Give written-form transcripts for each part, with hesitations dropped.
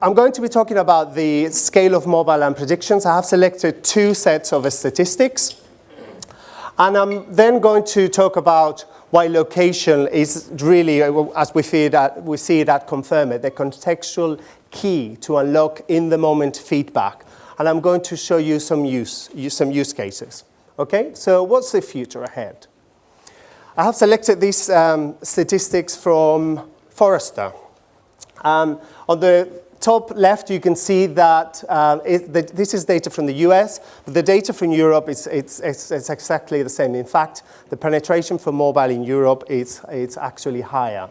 I'm going to be talking about the scale of mobile and predictions. I have selected two sets of statistics. And I'm then going to talk about why location is really, as we see it at Confirmit, the contextual key to unlock in-the-moment feedback. And I'm going to show you some use cases. Okay, so what's the future ahead? I have selected these statistics from Forrester. On the top left, you can see that this is data from the US. But the data from Europe is exactly the same. In fact, the penetration for mobile in Europe is actually higher.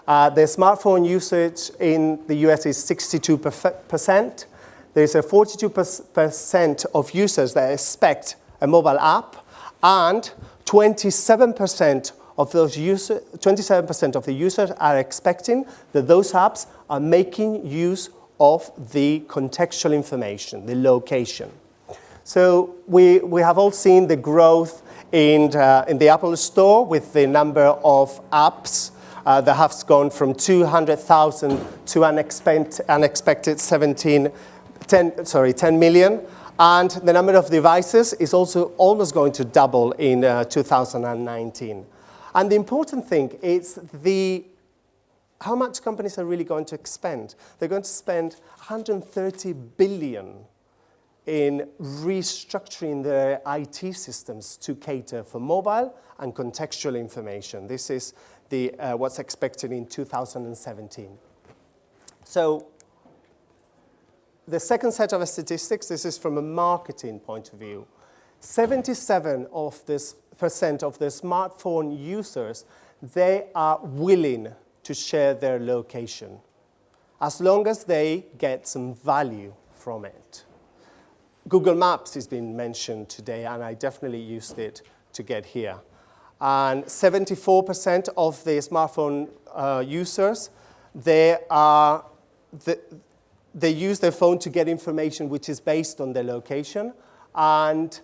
The smartphone usage in the US is 62%. There's a 42% of users that expect a mobile app, and 27% of those users, 27% of the users are expecting that those apps are making use of the contextual information, the location. So we have all seen the growth in the Apple Store with the number of apps that have gone from 200,000 to unexpected 10 million. And the number of devices is also almost going to double in 2019. And the important thing is how much companies are really going to spend. They're going to spend 130 billion in restructuring their IT systems to cater for mobile and contextual information. This is what's expected in 2017. So the second set of statistics, this is from a marketing point of view. 77% of the smartphone users, they are willing to share their location, as long as they get some value from it. Google Maps has been mentioned today, and I definitely used it to get here. And 74% of the smartphone users, they use their phone to get information which is based on their location. And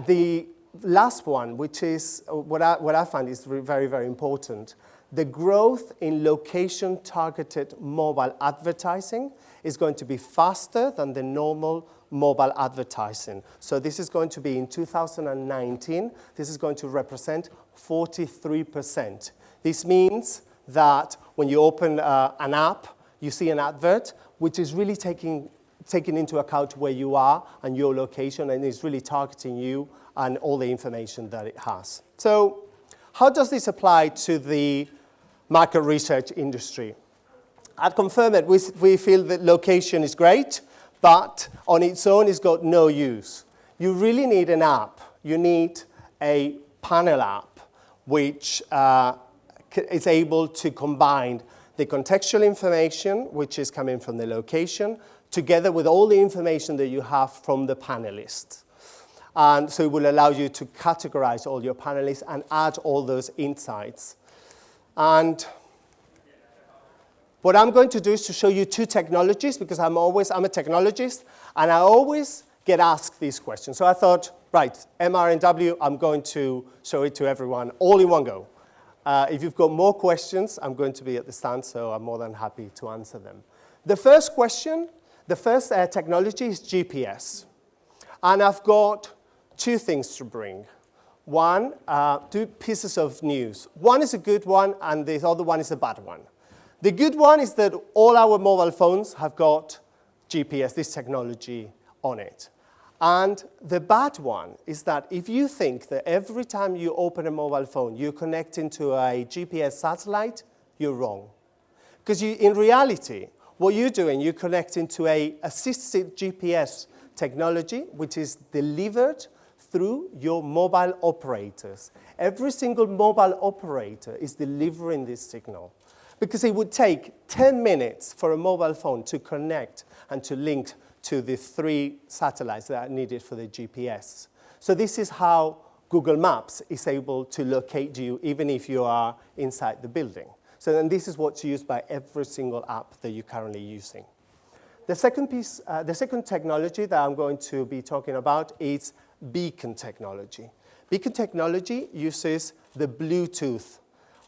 the last one, which is what I find is very, very important, the growth in location-targeted mobile advertising is going to be faster than the normal mobile advertising. So this is going to be in 2019, this is going to represent 43%. This means that when you open an app, you see an advert, which is really taking into account where you are and your location, and is really targeting you and all the information that it has. So how does this apply to the market research industry? At Confirmit, we feel that location is great, but on its own, it's got no use. You really need an app. You need a panel app, which is able to combine the contextual information, which is coming from the location, together with all the information that you have from the panelists. And so it will allow you to categorize all your panelists and add all those insights. And what I'm going to do is to show you two technologies, because I'm a technologist, and I always get asked these questions. So I thought, right, MR and W, I'm going to show it to everyone all in one go. If you've got more questions, I'm going to be at the stand, so I'm more than happy to answer them. The first question, the first technology is GPS. And I've got two things to bring. One, two pieces of news. One is a good one, and the other one is a bad one. The good one is that all our mobile phones have got GPS, this technology, on it. And the bad one is that if you think that every time you open a mobile phone, you connect into a GPS satellite, you're wrong. Because in reality, what you're doing, you connect into an assisted GPS technology, which is delivered through your mobile operators. Every single mobile operator is delivering this signal, because it would take 10 minutes for a mobile phone to connect and to link to the 3 satellites that are needed for the GPS. So this is how Google Maps is able to locate you even if you are inside the building. So then this is what's used by every single app that you're currently using. The second technology that I'm going to be talking about is beacon technology. Beacon technology uses the Bluetooth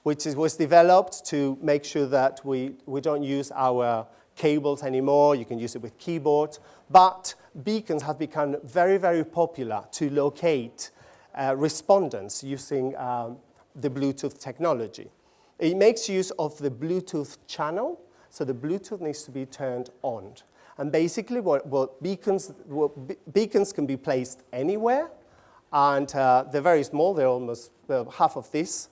was developed to make sure that we don't use our cables anymore. You can use it with keyboard. But beacons have become very, very popular to locate respondents using the Bluetooth technology. It makes use of the Bluetooth channel, so the Bluetooth needs to be turned on. And basically, beacons can be placed anywhere, and they're very small. They're almost half of this.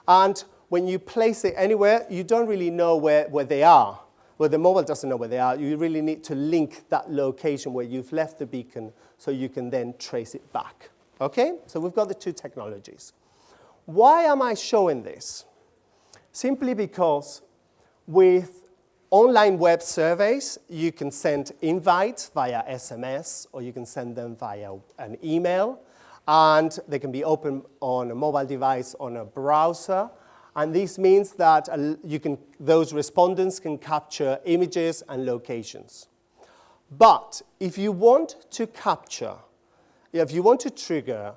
And when you place it anywhere, you don't really know where they are. Well, the mobile doesn't know where they are. You really need to link that location where you've left the beacon so you can then trace it back. Okay? So we've got the two technologies. Why am I showing this? Simply because with online web surveys, you can send invites via SMS, or you can send them via an email, and they can be opened on a mobile device, on a browser, and this means that those respondents can capture images and locations. But if you want to trigger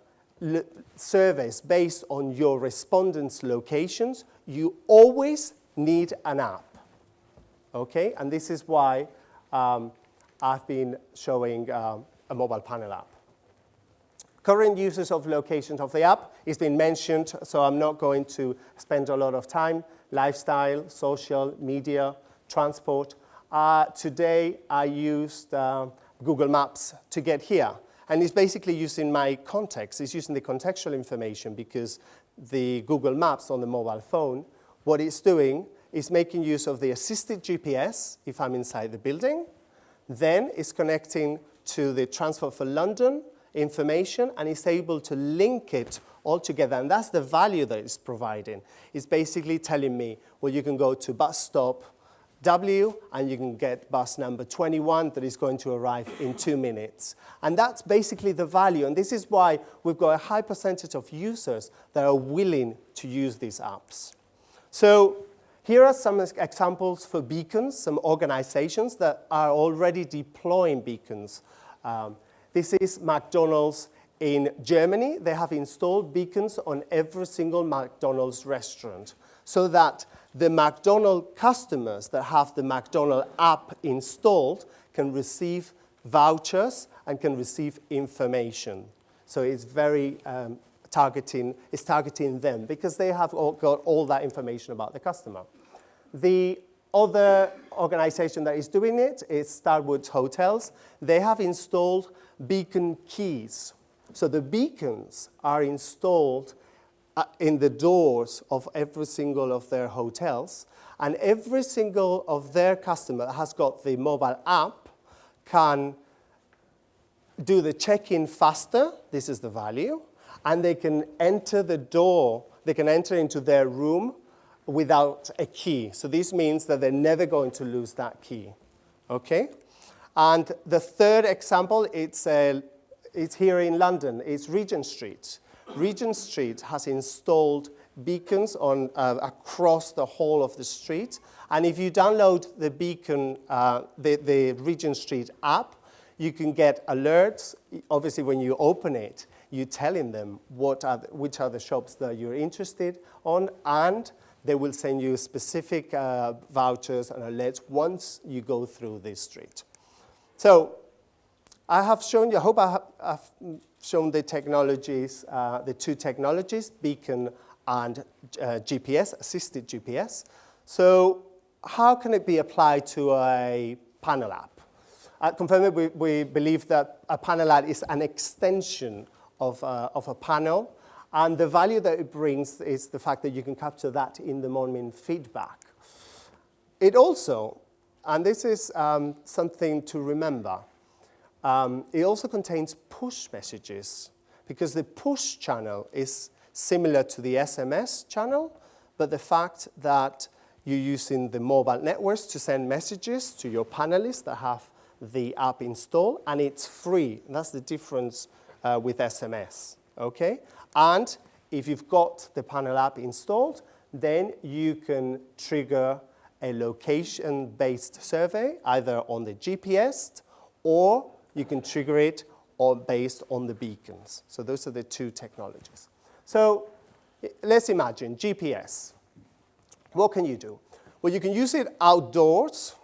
surveys based on your respondents' locations, you always need an app. Okay, and this is why I've been showing a mobile panel app. Current uses of locations of the app has been mentioned, so I'm not going to spend a lot of time. Lifestyle, social, media, transport. Today I used Google Maps to get here. And it's basically using my context. It's using the contextual information because the Google Maps on the mobile phone, what it's doing is making use of the assisted GPS if I'm inside the building. Then it's connecting to the Transport for London information, and it's able to link it all together. And that's the value that it's providing. It's basically telling me, well, you can go to bus stop W, and you can get bus number 21 that is going to arrive in 2 minutes. And that's basically the value. And this is why we've got a high percentage of users that are willing to use these apps. So here are some examples for beacons, some organizations that are already deploying beacons. This is McDonald's in Germany. They have installed beacons on every single McDonald's restaurant so that the McDonald's customers that have the McDonald's app installed can receive vouchers and can receive information. So it's very targeting them because they have got all that information about the customer. The other organization that is doing it is Starwood Hotels. They have installed beacon keys. So the beacons are installed in the doors of every single of their hotels, and every single of their customer that has got the mobile app can do the check-in faster. This is the value. And they can enter the door, they can enter into their room without a key. So this means that they're never going to lose that key. Okay? And the third example, it's here in London. It's Regent Street. Regent Street has installed beacons on across the whole of the street. And if you download the beacon, the Regent Street app, you can get alerts. Obviously, when you open it, you're telling them which are the shops that you're interested on, and they will send you specific vouchers and alerts once you go through this street. So I have shown you, I hope I've shown the technologies, the two technologies, beacon and GPS, assisted GPS. So how can it be applied to a panel app? At Confirmit, we believe that a panel app is an extension of a panel, and the value that it brings is the fact that you can capture that in the moment feedback. It also, and this is something to remember, it also contains push messages, because the push channel is similar to the SMS channel, but the fact that you're using the mobile networks to send messages to your panelists that have the app installed, and it's free. And that's the difference with SMS, okay? And if you've got the panel app installed, then you can trigger a location-based survey, either on the GPS, or you can trigger it based on the beacons. So those are the two technologies. So let's imagine GPS. what can you do? Well, you can use it outdoors.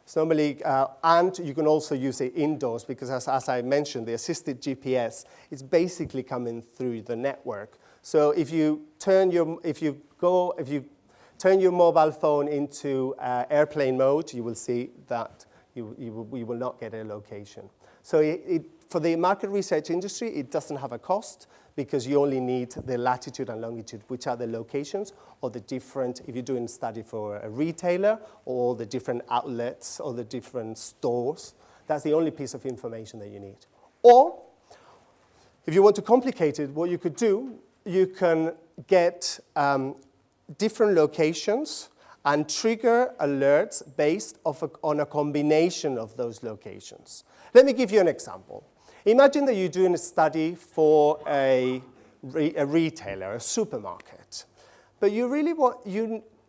It's normally, and you can also use it indoors because, as I mentioned, the assisted GPS is basically coming through the network. So if you turn your mobile phone into airplane mode, you will see that you will not get a location. So for the market research industry, it doesn't have a cost because you only need the latitude and longitude, which are the locations or the different, if you're doing a study for a retailer or the different outlets or the different stores, that's the only piece of information that you need. Or, if you want to complicate it, what you could do, you can get different locations and trigger alerts based on a combination of those locations. Let me give you an example. Imagine that you're doing a study for a retailer, a supermarket. But you really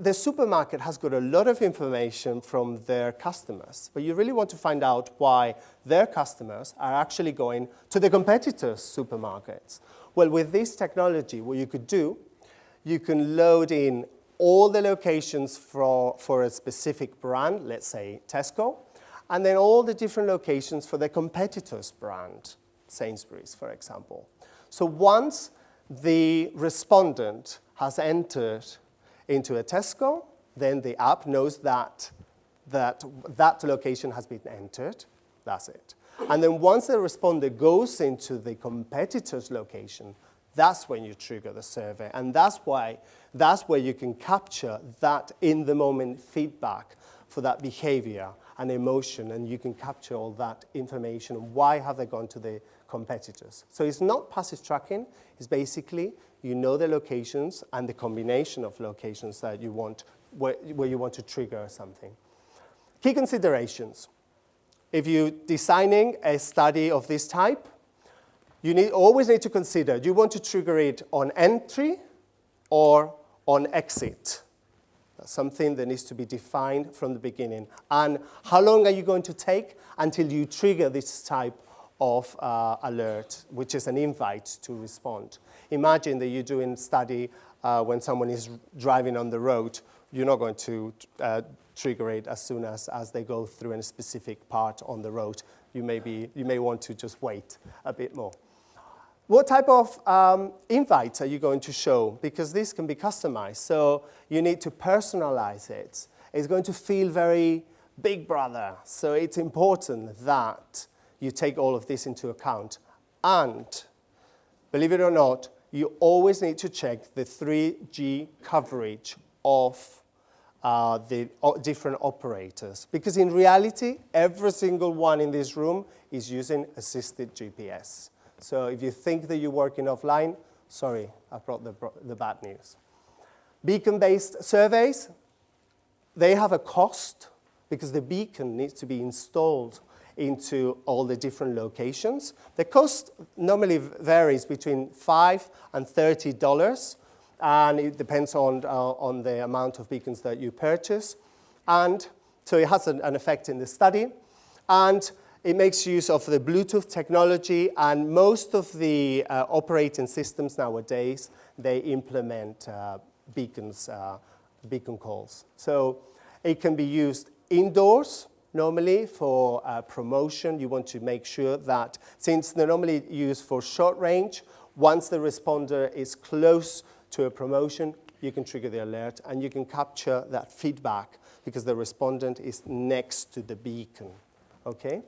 the supermarket has got a lot of information from their customers, but you really want to find out why their customers are actually going to the competitors' supermarkets. Well, with this technology, what you could do, you can load in all the locations for a specific brand, let's say Tesco, and then all the different locations for the competitor's brand, Sainsbury's, for example. So once the respondent has entered into a Tesco, then the app knows that location has been entered. That's it. And then once the responder goes into the competitor's location, that's when you trigger the survey. And that's where you can capture that in-the-moment feedback for that behavior and emotion, and you can capture all that information. Why have they gone to the competitors? So it's not passive tracking. It's basically you know the locations and the combination of locations that you want, where you want to trigger something. Key considerations. If you're designing a study of this type, you always need to consider, do you want to trigger it on entry or on exit? That's something that needs to be defined from the beginning. And how long are you going to take until you trigger this type of alert, which is an invite to respond? Imagine that you're doing a study when someone is driving on the road. You're not going to trigger it as soon as they go through a specific part on the road. You may want to just wait a bit more. What type of invites are you going to show? Because this can be customized, so you need to personalize it. It's going to feel very Big Brother, so it's important that you take all of this into account. And, believe it or not, you always need to check the 3G coverage of the different operators. Because in reality, every single one in this room is using assisted GPS. So if you think that you're working offline, sorry, I brought the bad news. Beacon-based surveys, they have a cost because the beacon needs to be installed into all the different locations. The cost normally varies between $5 and $30, and it depends on the amount of beacons that you purchase. And so it has an effect in the study. And it makes use of the Bluetooth technology, and most of the operating systems nowadays, they implement beacon calls. So it can be used indoors, normally for promotion. You want to make sure that, since they're normally used for short range, once the responder is close to a promotion, you can trigger the alert, and you can capture that feedback because the respondent is next to the beacon, okay?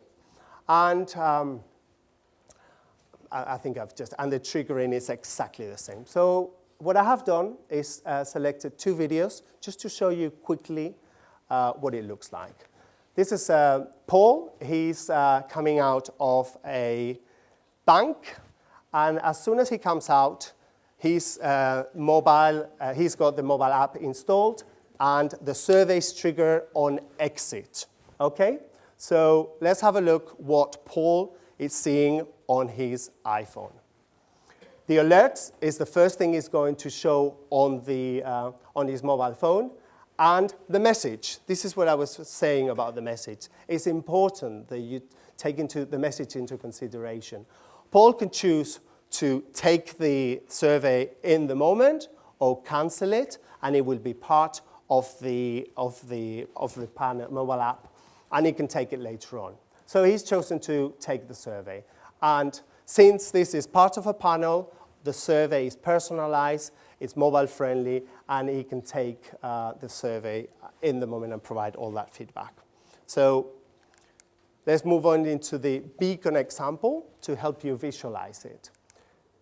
And I think and the triggering is exactly the same. So what I have done is selected 2 videos just to show you quickly what it looks like. This is Paul. He's coming out of a bank, and as soon as he comes out, he's got the mobile app installed, and the surveys trigger on exit, okay? So let's have a look what Paul is seeing on his iPhone. The alerts is the first thing he's going to show on his mobile phone, and the message. This is what I was saying about the message. It's important that you take the message into consideration. Paul can choose to take the survey in the moment or cancel it, and it will be part of the panel, mobile app, and he can take it later on. So he's chosen to take the survey. And since this is part of a panel, the survey is personalized, it's mobile friendly, and he can take the survey in the moment and provide all that feedback. So let's move on into the beacon example to help you visualize it.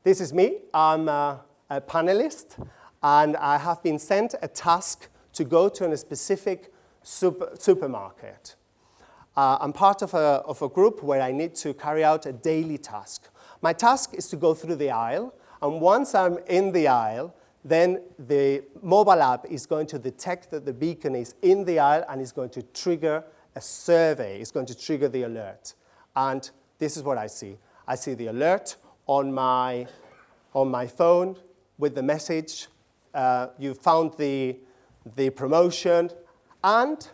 This is me. I'm a panelist, and I have been sent a task to go to a specific supermarket. I'm part of a group where I need to carry out a daily task. My task is to go through the aisle, and once I'm in the aisle, then the mobile app is going to detect that the beacon is in the aisle and is going to trigger a survey. It's going to trigger the alert. And this is what I see. I see the alert on my phone with the message, you found the promotion, and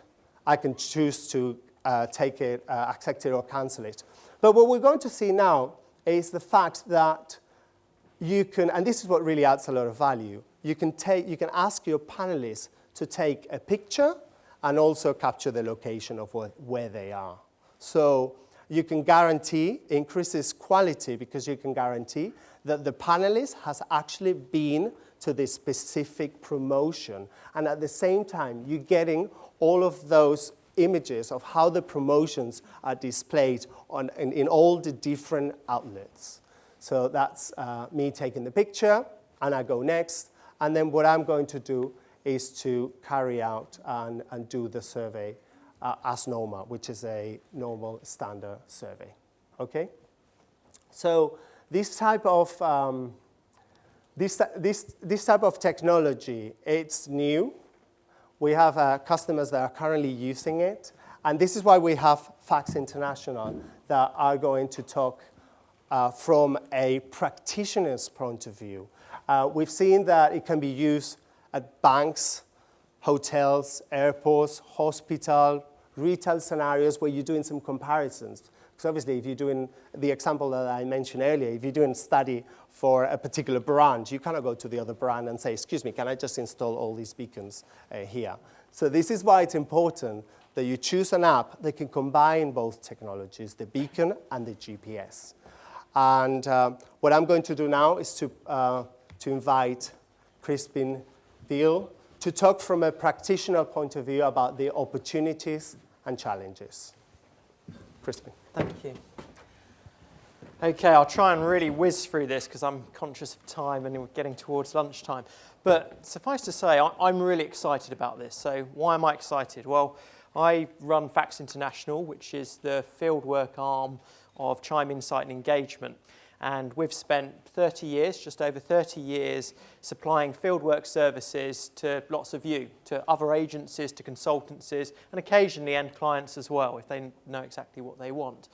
I can choose to take it, accept it, or cancel it. But what we're going to see now is the fact that you can, and this is what really adds a lot of value, you can ask your panelists to take a picture and also capture the location of where they are. So you can guarantee, increases quality because you can guarantee that the panelist has actually been to this specific promotion. And at the same time, you're getting all of those images of how the promotions are displayed in all the different outlets. So that's me taking the picture, and I go next. And then what I'm going to do is to carry out and do the survey as normal, which is a normal standard survey. Okay? So this type of technology, it's new. We have customers that are currently using it, and this is why we have Fax International that are going to talk from a practitioner's point of view. We've seen that it can be used at banks, hotels, airports, hospital, retail scenarios where you're doing some comparisons. Because obviously, if you're doing the example that I mentioned earlier, if you're doing a study for a particular brand, you cannot go to the other brand and say, excuse me, can I just install all these beacons here? So this is why it's important that you choose an app that can combine both technologies, the beacon and the GPS. And what I'm going to do now is to invite Crispin Deal to talk from a practitioner point of view about the opportunities and challenges. Crispin. Thank you. Okay, I'll try and really whiz through this because I'm conscious of time and we're getting towards lunchtime. But suffice to say, I'm really excited about this. So why am I excited? Well, I run Fax International, which is the fieldwork arm of Chime Insight and Engagement. And we've spent 30 years, just over 30 years, supplying fieldwork services to lots of you, to other agencies, to consultancies, and occasionally end clients as well, if they know exactly what they want.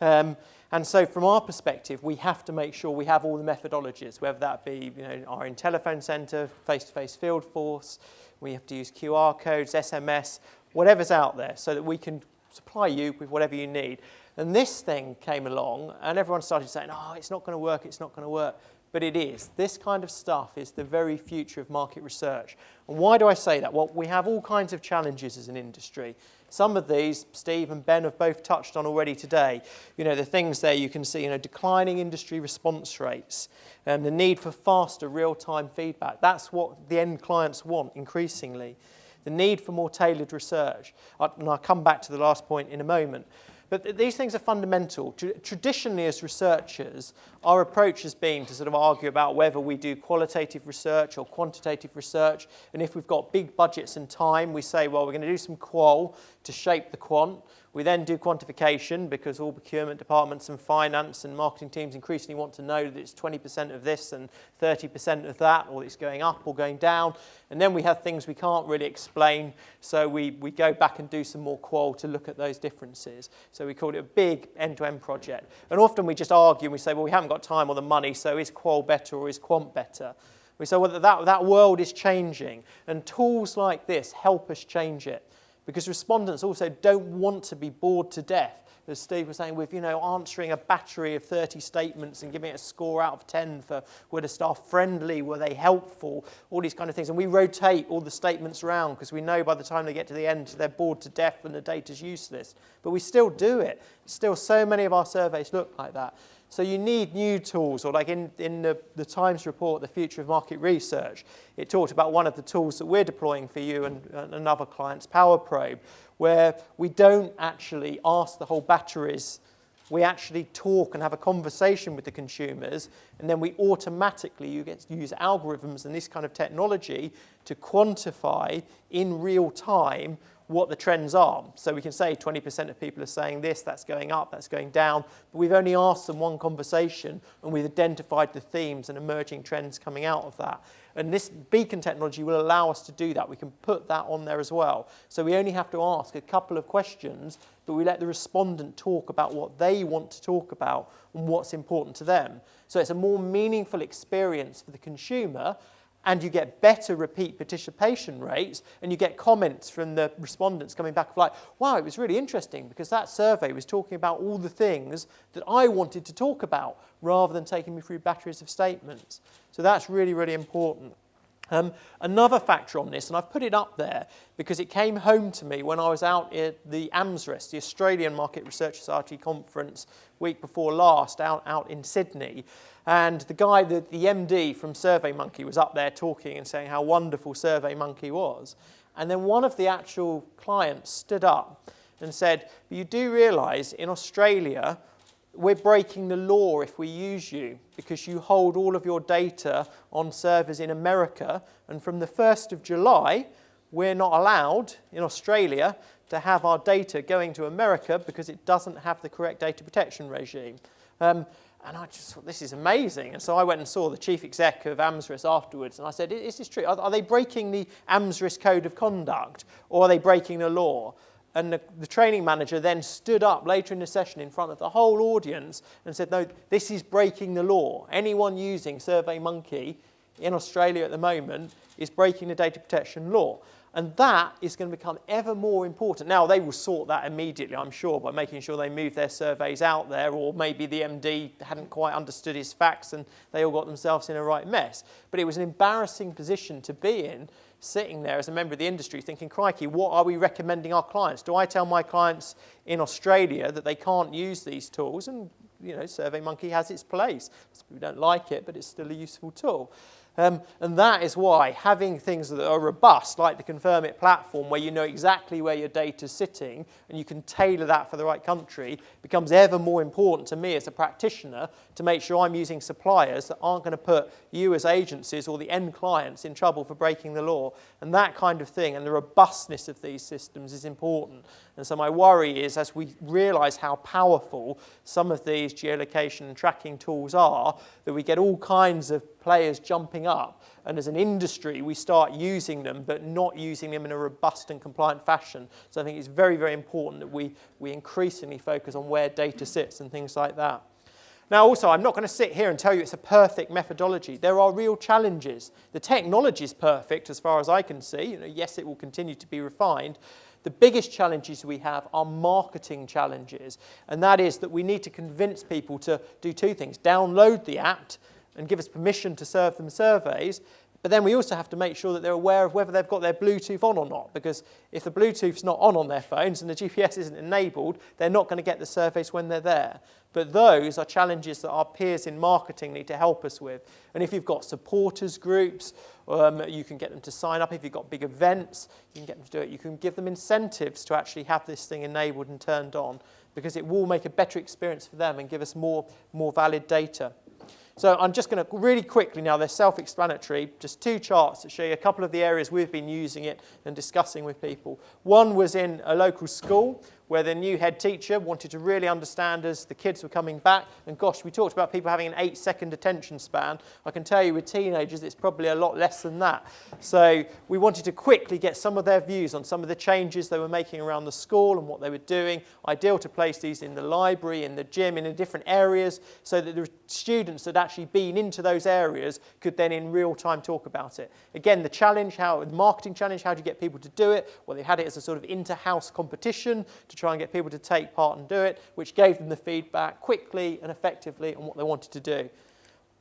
And so from our perspective, we have to make sure we have all the methodologies, whether that be our in telephone centre, face-to-face field force, we have to use QR codes, SMS, whatever's out there, so that we can supply you with whatever you need. And this thing came along, and everyone started saying, oh, it's not going to work, it's not going to work. But it is. This kind of stuff is the very future of market research. And why do I say that? Well, we have all kinds of challenges as an industry. Some of these, Steve and Ben have both touched on already today. The things there you can see, declining industry response rates, and the need for faster real-time feedback. That's what the end clients want increasingly. The need for more tailored research. And I'll come back to the last point in a moment. But these things are fundamental. Traditionally, as researchers, our approach has been to sort of argue about whether we do qualitative research or quantitative research. And if we've got big budgets and time, we say, well, we're going to do some qual to shape the quant. We then do quantification because all procurement departments and finance and marketing teams increasingly want to know that it's 20% of this and 30% of that, or it's going up or going down. And then we have things we can't really explain, so we go back and do some more qual to look at those differences. So we call it a big end-to-end project. And often we just argue and we say, well, we haven't got time or the money, so is qual better or is quant better? We say, well, that world is changing, and tools like this help us change it. because respondents also don't want to be bored to death. As Steve was saying, with answering a battery of 30 statements and giving it a score out of 10 for were the staff friendly, were they helpful, all these kind of things. And we rotate all the statements around because we know by the time they get to the end they're bored to death and the data's useless. But we still do it. Still, so many of our surveys look like that. So you need new tools, or like in the Times report, The Future of Market Research, it talked about one of the tools that we're deploying for you and other clients, Power Probe, where we don't actually ask the whole batteries, we actually talk and have a conversation with the consumers, and then we automatically use algorithms and this kind of technology to quantify in real time what the trends are. So we can say 20% of people are saying this, that's going up, that's going down, but we've only asked them one conversation and we've identified the themes and emerging trends coming out of that. And this beacon technology will allow us to do that. We can put that on there as well. So we only have to ask a couple of questions, but we let the respondent talk about what they want to talk about and what's important to them. So it's a more meaningful experience for the consumer, and you get better repeat participation rates, and you get comments from the respondents coming back like, wow, it was really interesting because that survey was talking about all the things that I wanted to talk about rather than taking me through batteries of statements. So that's really, really important. Another factor on this, and I've put it up there because it came home to me when I was out at the AMSRIS, the Australian Market Research Society conference, week before last, out in Sydney. And the guy, the MD from SurveyMonkey was up there talking and saying how wonderful SurveyMonkey was. And then one of the actual clients stood up and said, but you do realise in Australia, we're breaking the law if we use you because you hold all of your data on servers in America, and from the 1st of July, we're not allowed in Australia to have our data going to America because it doesn't have the correct data protection regime. And I just thought, this is amazing. And so I went and saw the chief exec of AMSRIS afterwards, and I said, is this true? Are they breaking the AMSRIS code of conduct, or are they breaking the law? And the training manager then stood up later in the session in front of the whole audience and said, no, this is breaking the law. Anyone using SurveyMonkey in Australia at the moment is breaking the data protection law. And that is going to become ever more important. Now, they will sort that immediately, I'm sure, by making sure they move their surveys out there, or maybe the MD hadn't quite understood his facts and they all got themselves in a right mess. But it was an embarrassing position to be in, sitting there as a member of the industry thinking, crikey, what are we recommending our clients? Do I tell my clients in Australia that they can't use these tools? And, SurveyMonkey has its place. We don't like it, but it's still a useful tool. And that is why having things that are robust, like the Confirmit platform, where you know exactly where your data is sitting and you can tailor that for the right country, becomes ever more important to me as a practitioner to make sure I'm using suppliers that aren't going to put you as agencies or the end clients in trouble for breaking the law. And that kind of thing, and the robustness of these systems is important. And so my worry is, as we realise how powerful some of these geolocation and tracking tools are, that we get all kinds of players jumping up, and as an industry we start using them but not using them in a robust and compliant fashion. So I think it's very, very important that we increasingly focus on where data sits and things like that. Now also, I'm not going to sit here and tell you it's a perfect methodology. There are real challenges. The technology is perfect as far as I can see. Yes, it will continue to be refined. The biggest challenges we have are marketing challenges, and that is that we need to convince people to do two things: download the app and give us permission to serve them surveys, but then we also have to make sure that they're aware of whether they've got their Bluetooth on or not, because if the Bluetooth's not on their phones and the GPS isn't enabled, they're not going to get the surveys when they're there. But those are challenges that our peers in marketing need to help us with. And if you've got supporters groups, you can get them to sign up. If you've got big events, you can get them to do it. You can give them incentives to actually have this thing enabled and turned on, because it will make a better experience for them and give us more valid data. So I'm just going to really quickly now, they're self-explanatory, just two charts that show you a couple of the areas we've been using it and discussing with people. One was in a local school where the new head teacher wanted to really understand as the kids were coming back. And gosh, we talked about people having an 8-second attention span. I can tell you with teenagers, it's probably a lot less than that. So we wanted to quickly get some of their views on some of the changes they were making around the school and what they were doing. Ideal to place these in the library, in the gym, in the different areas, so that the students that had actually been into those areas could then in real time talk about it. Again, the challenge, the marketing challenge, how do you get people to do it? Well, they had it as a sort of inter-house competition to try and get people to take part and do it, which gave them the feedback quickly and effectively on what they wanted to do.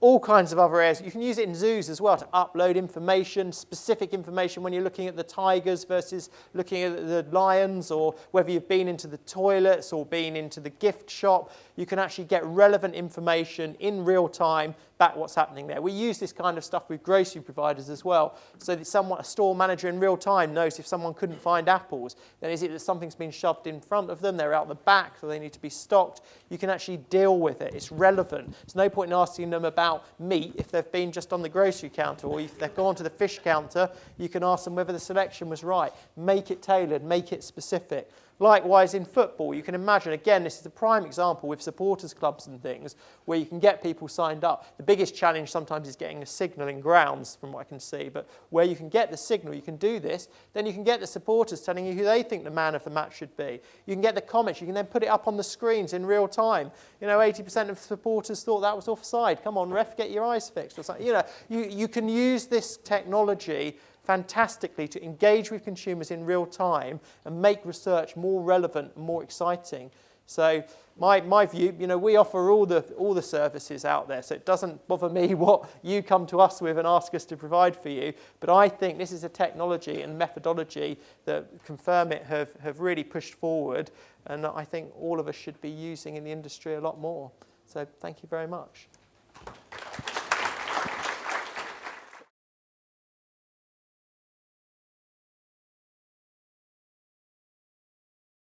All kinds of other areas. You can use it in zoos as well to upload information, specific information when you're looking at the tigers versus looking at the lions, or whether you've been into the toilets or been into the gift shop. You can actually get relevant information in real time back what's happening there. We use this kind of stuff with grocery providers as well, so that a store manager in real time knows if someone couldn't find apples, then is it that something's been shoved in front of them, they're out the back, so they need to be stocked. You can actually deal with it. It's relevant. There's no point in asking them about meat if they've been just on the grocery counter, or if they've gone to the fish counter, you can ask them whether the selection was right. Make it tailored, make it specific. Likewise in football, you can imagine, again, this is a prime example with supporters clubs and things, where you can get people signed up. The biggest challenge sometimes is getting a signal in grounds, from what I can see, but where you can get the signal, you can do this, then you can get the supporters telling you who they think the man of the match should be. You can get the comments, you can then put it up on the screens in real time. 80% of supporters thought that was offside. Come on, ref, get your eyes fixed. Or something. You can use this technology fantastically to engage with consumers in real time and make research more relevant and more exciting. So my view, we offer all the services out there, so it doesn't bother me what you come to us with and ask us to provide for you. But I think this is a technology and methodology that Confirmit have really pushed forward, and I think all of us should be using in the industry a lot more. So thank you very much.